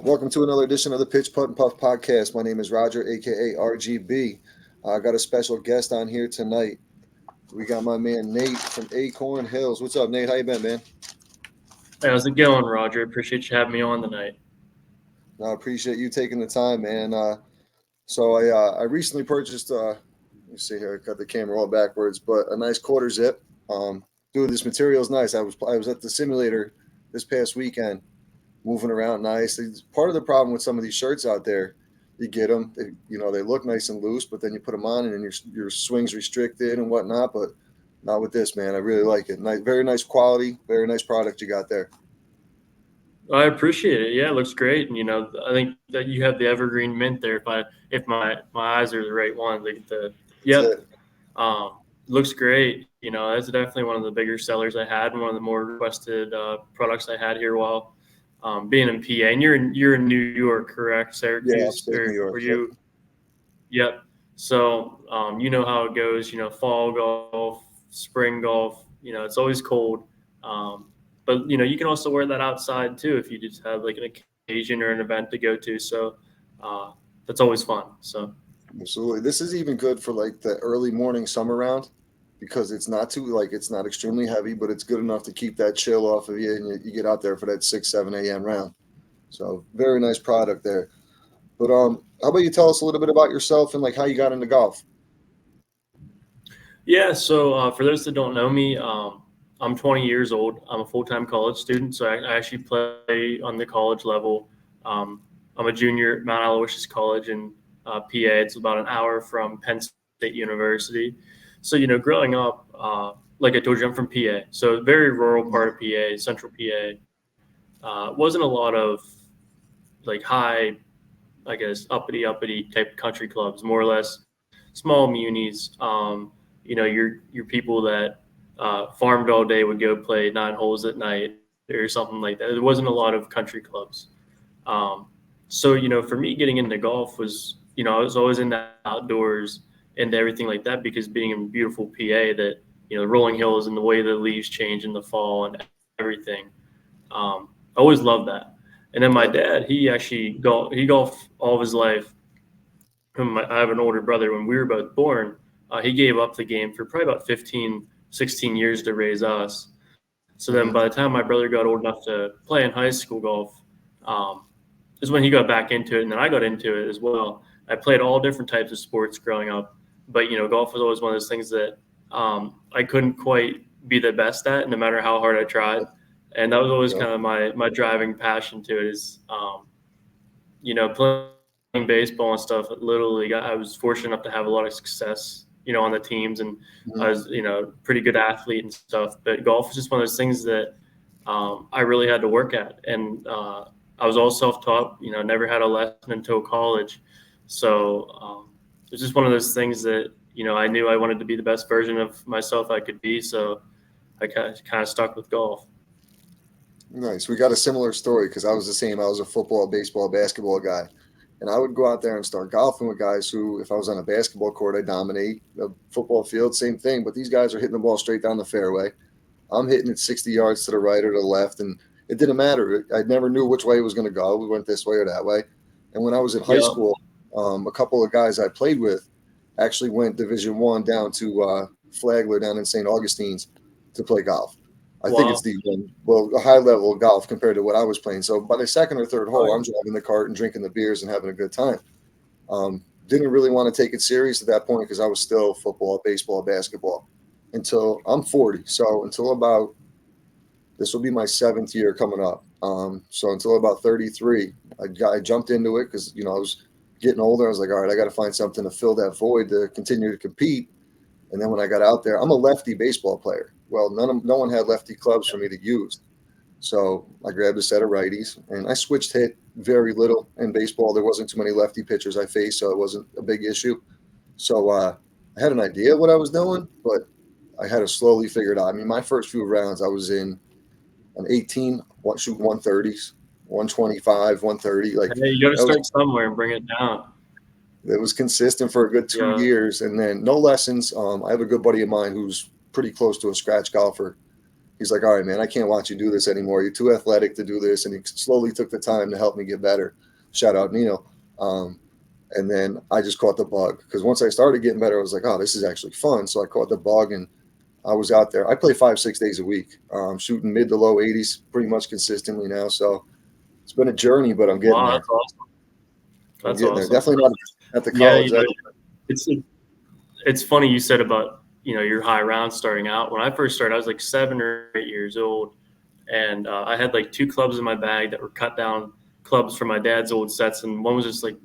Welcome to another edition of the Pitch Putt and Puff podcast. My name is Roger, aka RGB. I got a special guest on here tonight. We got my man Nate from Acorn Hills. What's up, Nate? How you been, man? Hey, how's it going, Roger? Appreciate you having me on tonight. I appreciate you taking the time, man. So I recently purchased. Let me see here. I got the camera all backwards, but a nice quarter zip. Dude, this material is nice. I was at the simulator this past weekend, moving around nice. It's part of the problem with some of these shirts out there. You get them, they look nice and loose, but then you put them on and your swing's restricted and whatnot. But not with this, man. I really like it. Nice, very nice quality, very nice product you got there. I appreciate it. Yeah, it looks great. And I think that you have the evergreen mint there. If my eyes are the right ones, like That's looks great. That's definitely one of the bigger sellers I had, and one of the more requested products I had here while being in PA. And you're in New York, correct? Yeah, Syracuse, upstate New York. were you? Yep. So you know how it goes. Fall golf, spring golf. It's always cold. But you can also wear that outside too if you just have like an occasion or an event to go to. So that's always fun. So Absolutely. This is even good for like the early morning summer round because it's not it's not extremely heavy, but it's good enough to keep that chill off of you and you get out there for that 6, 7 a.m. round. So very nice product there. But how about you tell us a little bit about yourself and like how you got into golf? yeah. So for those that don't know me, I'm 20 years old. I'm a full-time college student, so I actually play on the college level. I'm a junior at Mount Aloysius College in PA. It's about an hour from Penn State University. So, growing up, like I told you, I'm from PA. So, very rural part of PA, central PA. Wasn't a lot of like high, I guess, uppity type country clubs, more or less small munis. Your people that farmed all day would go play 9 holes at night or something like that. There wasn't a lot of country clubs. So, for me getting into golf was, I was always into outdoors and everything like that because being in beautiful PA that, rolling hills and the way the leaves change in the fall and everything. I always loved that. And then my dad, he golfed all of his life. I have an older brother. When we were both born, he gave up the game for probably about 15, 16 years to raise us. So then by the time my brother got old enough to play in high school golf, is when he got back into it. And then I got into it as well. I played all different types of sports growing up. But, golf was always one of those things that I couldn't quite be the best at, no matter how hard I tried. And that was always kind of my driving passion to it is, playing baseball and stuff at Little League. I was fortunate enough to have a lot of success, on the teams. And I was, pretty good athlete and stuff. But golf was just one of those things that I really had to work at. And I was all self-taught, never had a lesson until college. So it's just one of those things that, I knew I wanted to be the best version of myself I could be. So I kind of stuck with golf. Nice. We got a similar story because I was the same. I was a football, baseball, basketball guy. And I would go out there and start golfing with guys who, if I was on a basketball court, I dominate. A football field, same thing. But these guys are hitting the ball straight down the fairway. I'm hitting it 60 yards to the right or to the left. And it didn't matter. I never knew which way it was going to go. We went this way or that way. And when I was in high school, a couple of guys I played with actually went Division I down to Flagler down in St. Augustine's to play golf. I think it's a high level of golf compared to what I was playing. So by the second or third hole, I'm driving the cart and drinking the beers and having a good time. Didn't really want to take it serious at that point because I was still football, baseball, basketball until I'm 40. So until about this will be my 7th year coming up. So until about 33, I jumped into it because, I was getting older. I was like, all right, I got to find something to fill that void to continue to compete. And then when I got out there, I'm a lefty baseball player. Well, no one had lefty clubs for me to use. So I grabbed a set of righties and I switched hit very little in baseball. There wasn't too many lefty pitchers I faced, so it wasn't a big issue. So I had an idea what I was doing, but I had to slowly figure it out. I mean, my first few rounds, I was in an 18, shoot 130s, 125, 130. Like, hey, you got to start somewhere and bring it down. It was consistent for a good 2 years, and then no lessons. I have a good buddy of mine who's pretty close to a scratch golfer, He's like, all right, man, I can't watch you do this anymore. You're too athletic to do this. And he slowly took the time to help me get better. Shout out Neil. Um, and then I just caught the bug because once I started getting better, I was like, oh, this is actually fun. So I caught the bug and I was out there. I play 5, 6 days a week, shooting mid to low 80s pretty much consistently now. So it's been a journey, but I'm getting Wow, there. that's awesome. I'm That's getting there. awesome. Definitely not at the Yeah, college level. it's it's funny you said about your high round starting out. When I first started, I was like 7 or 8 years old, and I had like two clubs in my bag that were cut down clubs from my dad's old sets, and one was just like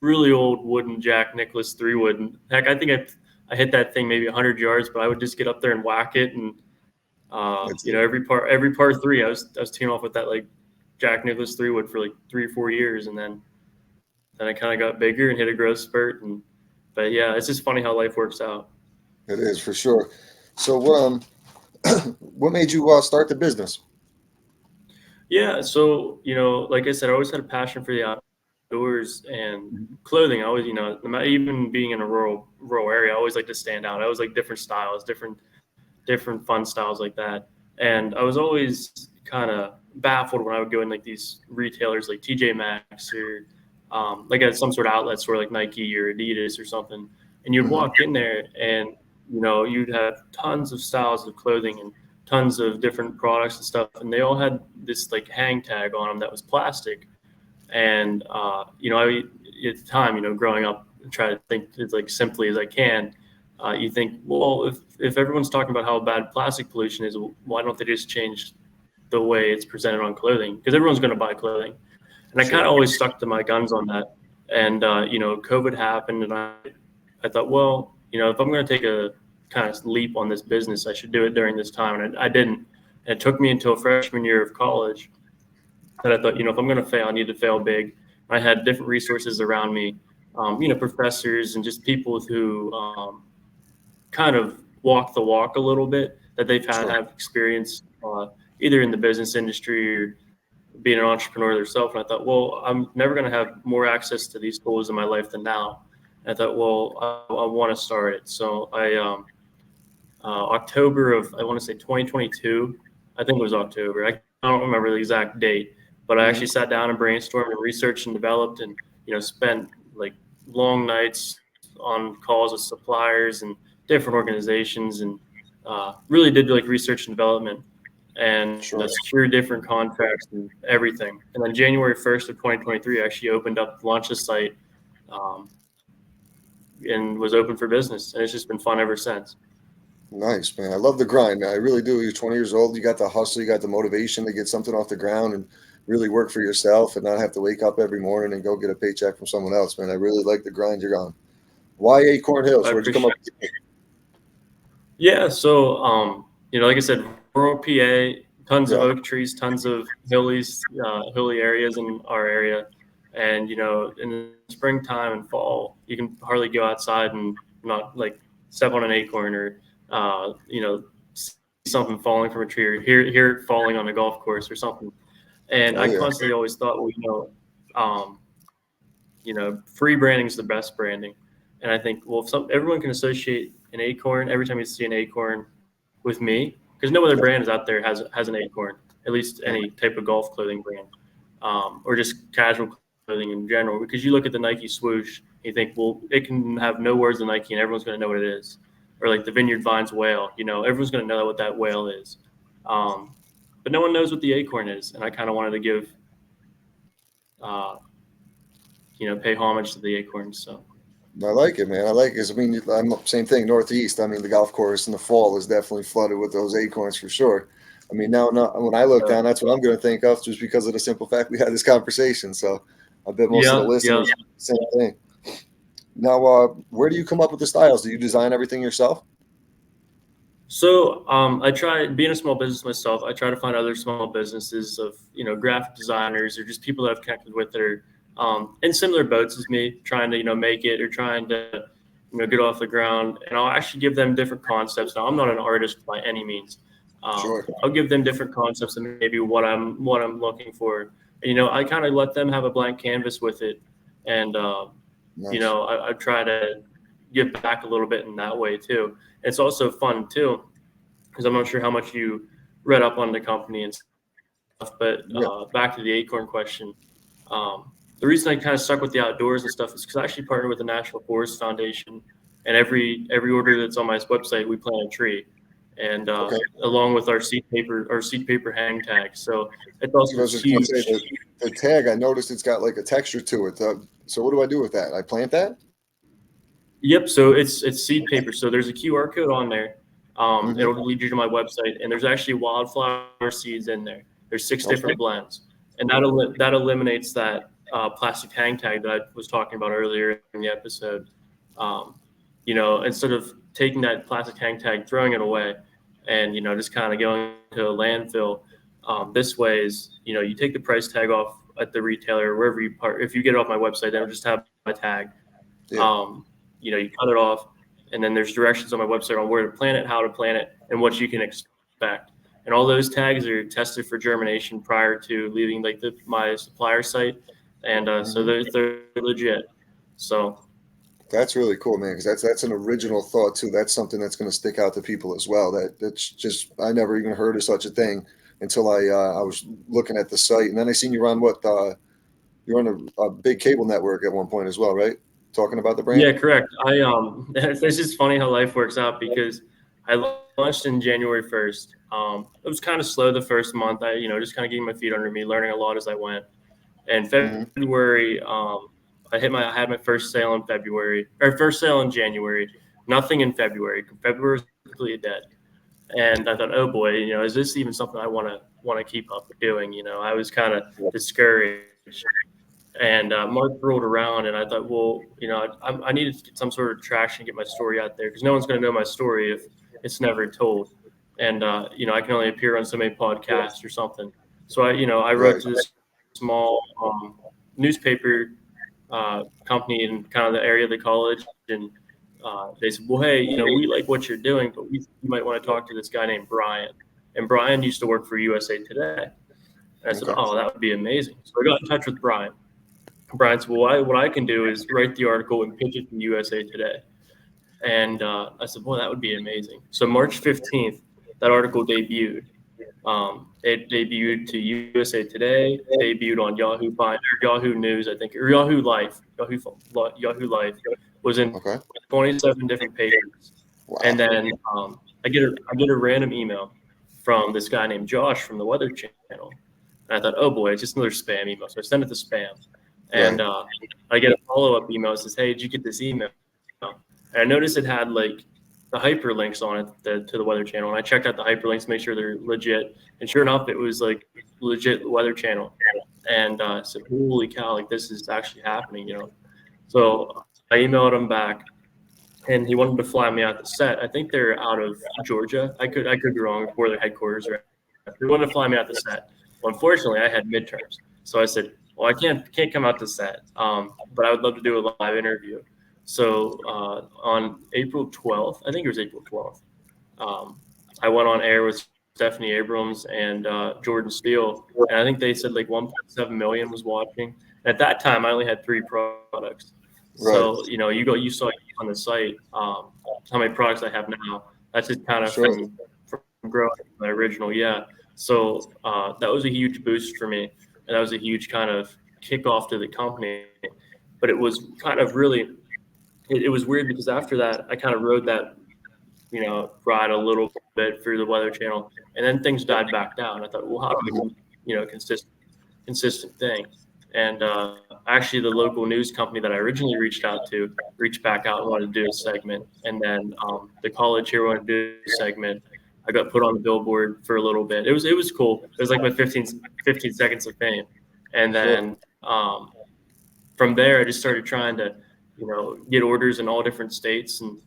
really old wooden Jack Nicklaus 3 wood. And heck, I think I hit that thing maybe 100 yards, but I would just get up there and whack it, and That's it. every par three, I was teeing off with that like Jack Nicklaus 3 wood for like 3 or 4 years, and then I kind of got bigger and hit a growth spurt, and but yeah, it's just funny how life works out. It is for sure. So what made you start the business? Yeah, so like I said, I always had a passion for the outdoors and clothing. I always, no matter, even being in a rural area, I always like to stand out. I always like different styles, different fun styles like that. And I was always kind of baffled when I would go in like these retailers like TJ Maxx or like at some sort of outlet store like Nike or Adidas or something. And you'd Hmm. walk in there and you'd have tons of styles of clothing and tons of different products and stuff, and they all had this like hang tag on them that was plastic. And at the time, growing up, try to think as like simply as I can. You think, well, if everyone's talking about how bad plastic pollution is, why don't they just change the way it's presented on clothing? Because everyone's going to buy clothing. And I kind Sure. of always stuck to my guns on that. And COVID happened, and I thought, well, if I'm going to take a kind of leap on this business, I should do it during this time. And I didn't. And it took me until freshman year of college that I thought, if I'm going to fail, I need to fail big. I had different resources around me, professors and just people who kind of walk the walk a little bit, that they've had Sure. have experience either in the business industry or being an entrepreneur themselves. And I thought, well, I'm never going to have more access to these tools in my life than now. And I thought, well, I want to start it. So October of, I want to say 2022, I think it was October. I don't remember the exact date, but I Hmm. actually sat down and brainstormed and researched and developed, and spent like long nights on calls with suppliers and different organizations, and really did like research and development and Sure. secure different contracts and everything. And then January 1st of 2023, I actually opened up, launched the site, um, and was open for business. And it's just been fun ever since. Nice, man. I love the grind, man. I really do. You're 20 years old. You got the hustle. You got the motivation to get something off the ground and really work for yourself and not have to wake up every morning and go get a paycheck from someone else, man. I really like the grind you're on. Why Acorn I Hills? Where'd you come appreciate up with it? Yeah, so like I said, rural PA, tons of Yeah, oak trees, tons of hilly areas in our area, and in the springtime and fall, you can hardly go outside and not like step on an acorn or see something falling from a tree or hear it falling on a golf course or something. And oh I yeah, constantly always thought, well, free branding is the best branding. And I think, well, if everyone can associate an acorn every time you see an acorn with me, because no other yeah, brand is out there has an acorn, at least yeah, any type of golf clothing brand, or just casual clothing in general. Because you look at the Nike swoosh, you think, well, it can have no words of Nike, and everyone's going to know what it is. Or like the Vineyard Vines whale, everyone's going to know what that whale is. Um, but no one knows what the acorn is, and I kind of wanted to give, uh, pay homage to the acorns. So. I like it, man. I like it. I mean, I'm same thing. Northeast. I mean, the golf course in the fall is definitely flooded with those acorns for sure. I mean, now when I look down, that's what I'm going to think of, just because of the simple fact we had this conversation. So, I bet most of the Yeah, yeah. listeners same thing. Now, where do you come up with the styles? Do you design everything yourself? So I try being a small business myself. I try to find other small businesses of graphic designers or just people that I've connected with that are in similar boats as me, trying to make it or trying to get off the ground. And I'll actually give them different concepts. Now I'm not an artist by any means. Sure. I'll give them different concepts and maybe what I'm looking for. And, I kind of let them have a blank canvas with it, and Nice. I try to give back a little bit in that way too. It's also fun too, because I'm not sure how much you read up on the company and stuff. But Yeah. back to the Acorn question. The reason I kind of stuck with the outdoors and stuff is because I actually partnered with the National Forest Foundation, and every order that's on my website, we plant a tree, and Okay. along with our seed paper hang tag. So it's I also was just gonna huge. say that the tag, I noticed it's got like a texture to it. So what do I do with that? I plant that? Yep. So it's seed paper. So there's a QR code on there. Hmm. It'll lead you to my website, and there's actually wildflower seeds in there. There's six Okay. different blends, and that eliminates that plastic hang tag that I was talking about earlier in the episode. Um, instead of taking that plastic hang tag, throwing it away, and just kind of going to a landfill. This way is you take the price tag off at the retailer wherever you part. If you get it off my website, then it'll just have my tag. Yeah. You cut it off, and then there's directions on my website on where to plant it, how to plant it, and what you can expect. And all those tags are tested for germination prior to leaving like my supplier site, and so Hmm. they're legit. So That's really cool, man, because that's an original thought too. That's something that's going to stick out to people as well. That's just I never even heard of such a thing until I was looking at the site, and then I seen you on you're on a big cable network at one point as well, right? Talking about the brand. yeah, correct. It's just funny how life works out because I launched in January 1st. It was kind of slow the first month. I just kind of getting my feet under me, learning a lot as I went. And Hmm. February, I had my first sale in February, or first sale in January. Nothing in February. February was completely dead. And I thought, oh boy, is this even something I want to keep up doing? I was kind of discouraged. And March rolled around, and I thought, well, I needed to get some sort of traction, get my story out there, because no one's going to know my story if it's never told. And I can only appear on so many podcasts or something. So I wrote Right. to this small newspaper company in kind of the area of the college, and they said, well, hey, we like what you're doing, but you might want to talk to this guy named Brian. And Brian used to work for USA Today. And I said, Okay. oh, that would be amazing. So I got in touch with Brian. Brian said, well, what I can do is write the article and pitch it to USA Today. And I said, well, that would be amazing. So March 15th, that article debuted. It debuted to USA Today, debuted on Yahoo News, I think, or Yahoo Life. Yahoo Life was in Okay. 27 different papers. And Wow. then I get a random email from this guy named Josh from the Weather Channel. And I thought, oh boy, it's just another spam email. So I sent it to spam. And Right. I get a follow-up email that says, hey, did you get this email? And I noticed it had like the hyperlinks on it to the Weather Channel. And I checked out the hyperlinks to make sure they're legit. And sure enough, it was like legit Weather Channel. And I said, holy cow, like this is actually happening. So I emailed him back, and he wanted to fly me out the set. I think they're out of Georgia. I could be wrong where their headquarters are. He wanted to fly me out the set. Well, unfortunately, I had midterms, so I said, "Well, I can't come out to set, but I would love to do a live interview." So on April 12th, I think it was April 12th, I went on air with Stephanie Abrams and Jordan Steele, and I think they said like 1.7 million was watching. At that time, I only had 3 products. Right. So you saw on the site how many products I have now. That's just kind of Sure. from growing my original, yeah. So that was a huge boost for me, and that was a huge kind of kickoff to the company. But it was kind of really, it was weird because after that, I kind of rode that ride a little bit through the Weather Channel, and then things died back down. I thought, well, how do I Mhm. do consistent thing? And actually, the local news company that I originally reached out to reached back out and wanted to do a segment, and then the college here wanted to do a segment. I got put on the billboard for a little bit. It was cool. It was like my 15 seconds of fame, and Sure. then from there, I just started trying to, get orders in all different states, and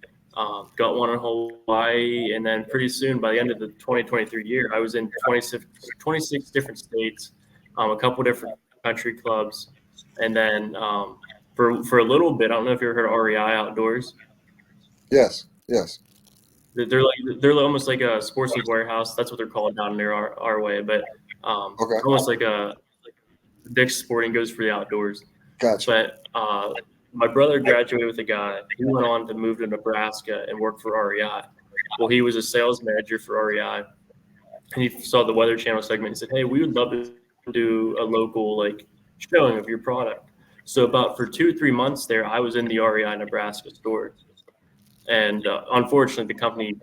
got one in Hawaii. And then pretty soon, by the end of the 2023 year, I was in 26 different states, a couple different country clubs. And then for a little bit, I don't know if you ever heard of REI Outdoors. Yes. Yes. They're almost like a sportsman's warehouse. That's what they're called down near our way. But Okay. almost like a Dick's Sporting Goods for the outdoors. Gotcha. But my brother graduated with a guy. He went on to move to Nebraska and work for REI. Well, he was a sales manager for REI, and he saw the Weather Channel segment. He said, "Hey, we would love to do a local like showing of your product." So about for 2 or 3 months there, I was in the REI Nebraska store, and unfortunately, the company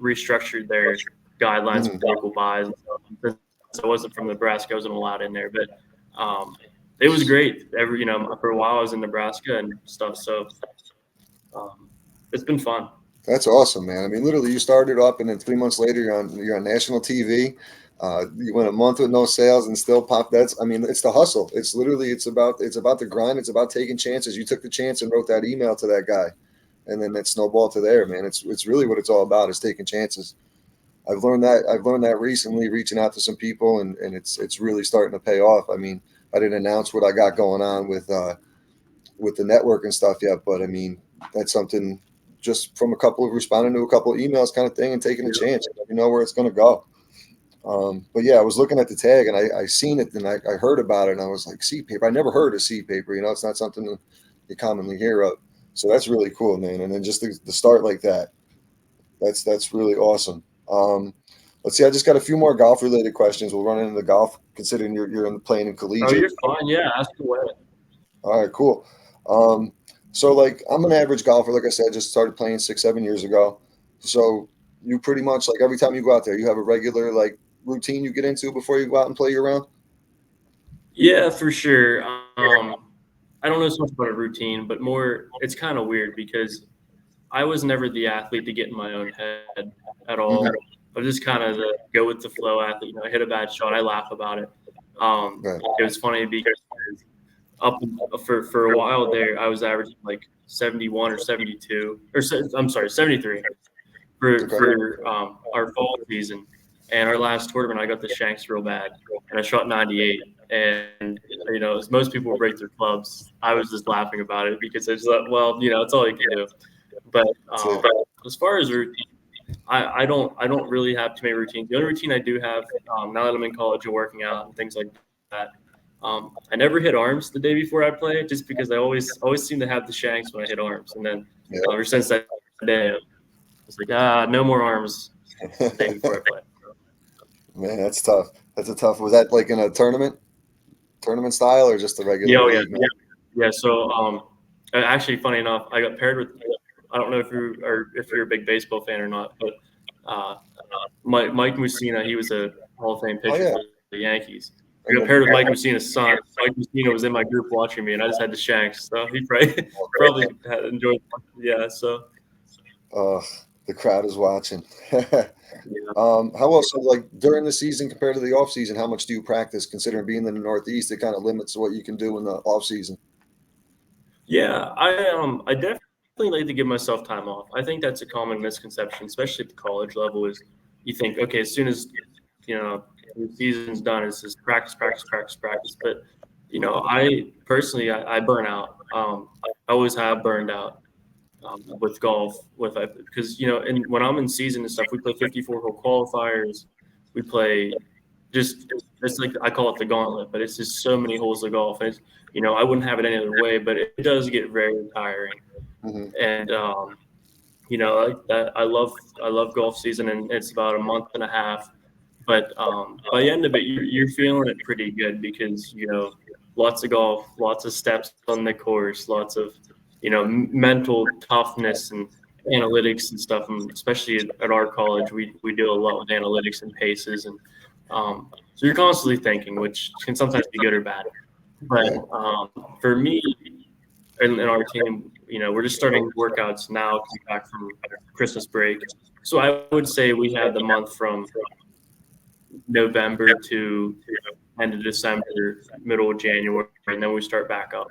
restructured their guidelines for Mhm. local buys. And stuff. Since I wasn't from Nebraska, I wasn't allowed in there, but um, it was great. For a while, I was in Nebraska and stuff, so um, it's been fun. That's awesome, man. I mean, literally, you started up, and then 3 months later, you're on national TV. You went a month with no sales and still pop. That's, I mean, it's the hustle. It's literally, it's about the grind. It's about taking chances. You took the chance and wrote that email to that guy, and then that snowballed to there, man. It's really what it's all about, is taking chances. I've learned that recently, reaching out to some people, and it's really starting to pay off. I mean, I didn't announce what I got going on with the network and stuff yet, but I mean, that's something just from a couple of responding to a couple of emails kind of thing and taking a Yeah. chance. You never know where it's going to go. But yeah, I was looking at the tag and I seen it and I heard about it and I was like, seed paper. I never heard of seed paper. It's not something that you commonly hear of. So that's really cool, man. And then just to start like that, that's really awesome. Let's see. I just got a few more golf related questions. We'll run into the golf, considering playing in Oh, collegiate. you're fine. Yeah, ask away. All right, cool. Um, so like I'm an average golfer, like I said, just started playing 6, 7 years ago. So you pretty much like every time you go out there, you have a regular like routine you get into before you go out and play your round. Yeah, for sure. I don't know so much about a routine, but more, it's kind of weird because I was never the athlete to get in my own head at Hmm. all. I was just kind of the go with the flow athlete. I hit a bad shot, I laugh about it. Right. It was funny because up for a while there, I was averaging like 71 or 72, I'm sorry, 73 for Okay. our fall season. And our last tournament, I got the shanks real bad, and I shot 98. And as most people break their clubs, I was just laughing about it because I just thought, well, it's all you can do. But That's it. as far as routine, I don't really have too many routines. The only routine I do have now that I'm in college and working out and things like that. I never hit arms the day before I play, just because I always seem to have the shanks when I hit arms, and then ever since that day, it's like no more arms the day Yeah. before I play. Man, that's tough. That's a tough. Was that like in a tournament style, or just a Yeah, regular oh yeah, league match? yeah. So actually, funny enough, I got paired with. I don't know if you're a big baseball fan or not, but uh, Mike Mussina, he was a Hall of Fame Oh pitcher yeah. for the Yankees. I And got then, paired with Mike Mussina's son. Mike Mussina was in my group watching me, and I just had the shanks, so he probably had enjoyed. Yeah, so uh, the crowd is watching. yeah. How else? So like during the season compared to the off season, how much do you practice? Considering being in the Northeast, it kind of limits what you can do in the off season. Yeah, I definitely like to give myself time off. I think that's a common misconception, especially at the college level, is you think, okay, as soon as the season's done, it's just practice, practice, practice, practice. But I personally I burn out. I always have burned out with golf because and when I'm in season and stuff, we play 54 hole qualifiers. We play just it's like I call it the gauntlet, but it's just so many holes of golf. And I wouldn't have it any other way, but it does get very tiring. Hmm. And like that, I love golf season, and it's about a month and a half. But by the end of it, you're feeling it pretty good because lots of golf, lots of steps on the course, lots of mental toughness and analytics and stuff. And especially at our college, we do a lot with analytics and paces, and so you're constantly thinking, which can sometimes be good or bad. But Right. for me and our team, we're just starting workouts now, coming back from Christmas break. So I would say we have the month from November to end of December, middle of January, and then we start back up.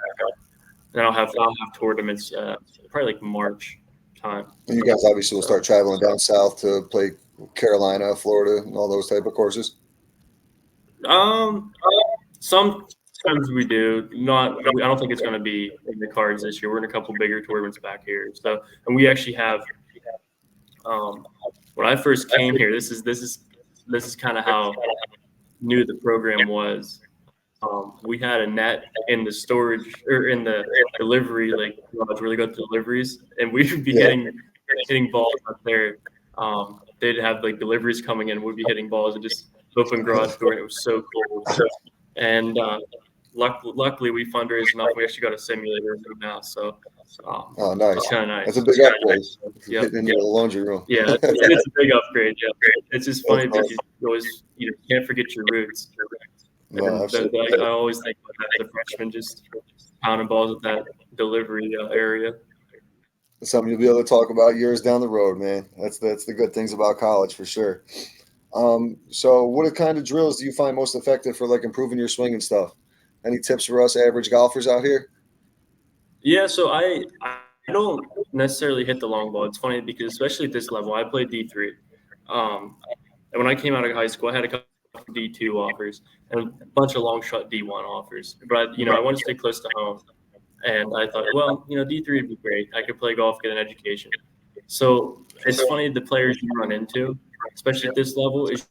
Then I'll have tournaments probably like March time. And you guys obviously will start traveling down south to play Carolina, Florida, and all those type of courses. Um, sometimes we do. Not. I don't think it's going to be in the cards this year. We're in a couple bigger tournaments back here. So, and we actually have. Um, when I first came here, this is kind of how new the program was. We had a net in the storage or in the delivery, like garage where they go to deliveries, and we would be Yeah. hitting balls up there. they'd have like deliveries coming in. We'd be hitting balls and just open garage door, and it was so cold. And luckily, we fundraised enough. We actually got a simulator now, so Oh, nice. it's kind of nice. That's a big upgrade. Yeah, Hitting into the laundry room. yeah, it's a big upgrade. Yeah, it's just funny That's because you always can't forget your roots. No, And absolutely. I always think about that as a freshman, just pounding balls at that delivery area. It's something you'll be able to talk about years down the road, man. That's the good things about college for sure. So what kind of drills do you find most effective for like improving your swing and stuff? Any tips for us average golfers out here? Yeah, so I don't necessarily hit the long ball. It's funny because especially at this level, I played D3. And when I came out of high school, I had a couple of D2 offers and a bunch of long shot D1 offers. But I wanted to stay close to home, and I thought, well, D3 would be great. I could play golf, get an education. So it's funny the players you run into, especially at this level, is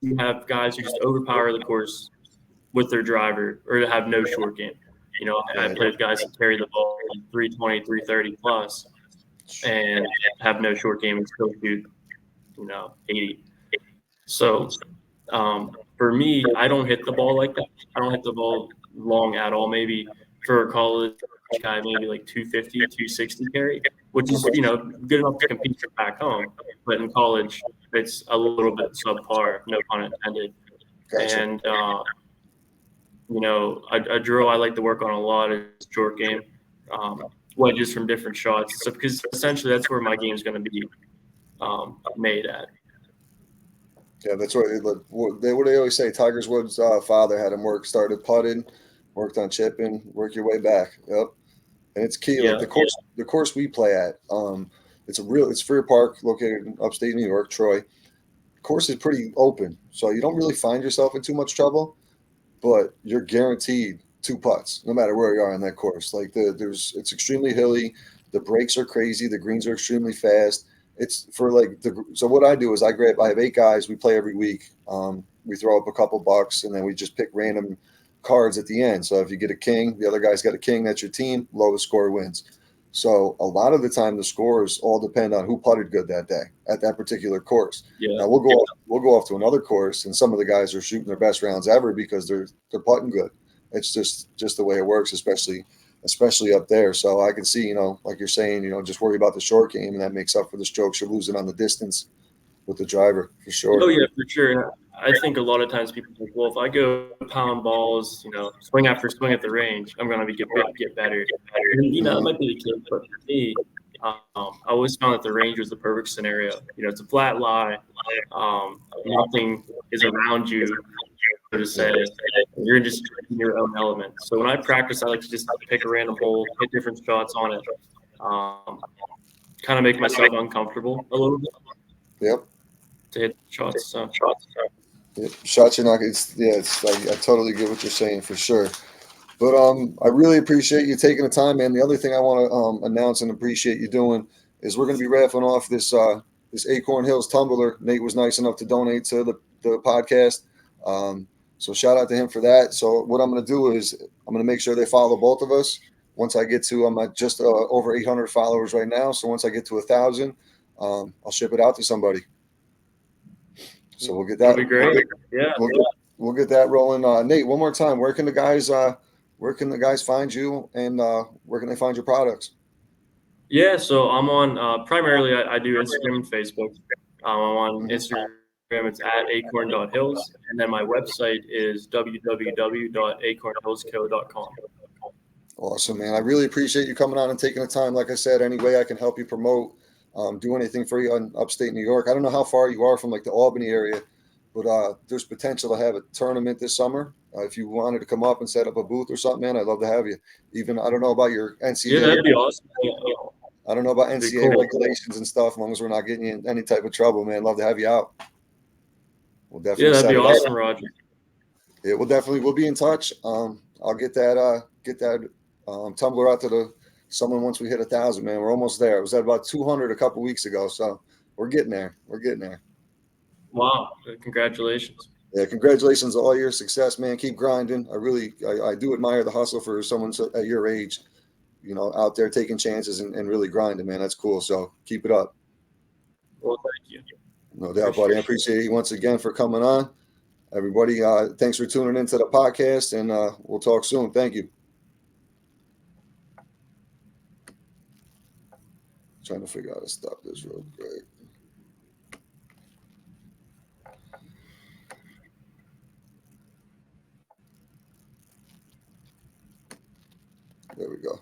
you have guys who just overpower the course with their driver or to have no short game. I Right. play with guys that carry the ball 320, 330 plus and have no short game and still shoot, 80. So for me, I don't hit the ball like that. I don't hit the ball long at all. Maybe for a college guy, maybe like 250, 260 carry, which is, good enough to compete back home. But in college, it's a little bit subpar, no pun intended. Gotcha. And, a drill I like to work on a lot is short game, wedges from different shots. So because essentially that's where my game's going to be made at. Yeah, that's what they always say. Tiger's Woods' father had him started putting, worked on chipping, work your way back. Yep, and it's key. Like Yeah, the course we play at, it's Freer Park, located in upstate New York, Troy. Course is pretty open, so you don't really find yourself in too much trouble. But you're guaranteed two putts, no matter where you are on that course. Like it's extremely hilly, the breaks are crazy, the greens are extremely fast. It's for like so what I do is I have 8 guys, we play every week. We throw up a couple bucks and then we just pick random cards at the end. So if you get a king, the other guy's got a king, that's your team, lowest score wins. So a lot of the time the scores all depend on who putted good that day at that particular course. yeah, Now we'll go off to another course, and some of the guys are shooting their best rounds ever because they're putting good. It's just the way it works, especially up there. So I can see, like you're saying, just worry about the short game, and that makes up for the strokes you're losing on the distance with the driver for Oh sure. yeah, for sure. I think a lot of times people think, well, if I go pound balls, swing after swing at the range, I'm gonna get better. And that Mhm. might be the case, but for me, I always found that the range was the perfect scenario. It's a flat lie. Nothing is around you, so to Yeah. say. You're just in your own element. So when I practice, I like to just pick a random hole, hit different shots on it, um, kind of make myself uncomfortable a little bit Yep. to hit shots. So. Yep. Shots are not. It's like I totally get what you're saying for sure. But I really appreciate you taking the time, man. The other thing I want to announce and appreciate you doing is we're going to be raffling off this Acorn Hills tumbler. Nate was nice enough to donate to the podcast. So shout out to him for that. So what I'm going to do is I'm going to make sure they follow both of us. Once I get to I'm at just over 800 followers right now. So once I get to 1,000, I'll ship it out to somebody. So we'll get That'll that. be great. Yeah. We'll get that rolling. Nate, one more time. Where can the guys find you, and where can they find your products? Yeah. So I'm on primarily I do Instagram and Facebook. I'm on Mhm. Instagram. It's at acorn.hills. And then my website is www.acornhillsco.com. Awesome, man. I really appreciate you coming on and taking the time. Like I said, any way I can help you promote, do anything for you in upstate New York. I don't know how far you are from like the Albany area, but there's potential to have a tournament this summer. If you wanted to come up and set up a booth or something, man, I'd love to have you. Even I don't know about your Yeah, NCAA. that'd be awesome. Yeah, I don't know about that'd be NCAA cool. regulations and stuff. As long as we're not getting you in any type of trouble, man, love to have you out. We'll Yeah, definitely that'd set be it up. awesome, Roger. Yeah, we'll be in touch. I'll get that tumbler out to someone once we hit 1,000. Man, we're almost there. It was at about 200 a couple weeks ago, so we're getting there. We're getting there. Wow. Congratulations. Yeah, congratulations on all your success, man. Keep grinding. I do admire the hustle for someone at your age, out there taking chances and really grinding, man. That's cool. So keep it up. Well, thank you. No doubt, buddy. I appreciate you once again for coming on. Everybody, thanks for tuning into the podcast, and we'll talk soon. Thank you. Trying to figure out how to stop this real quick. There we go.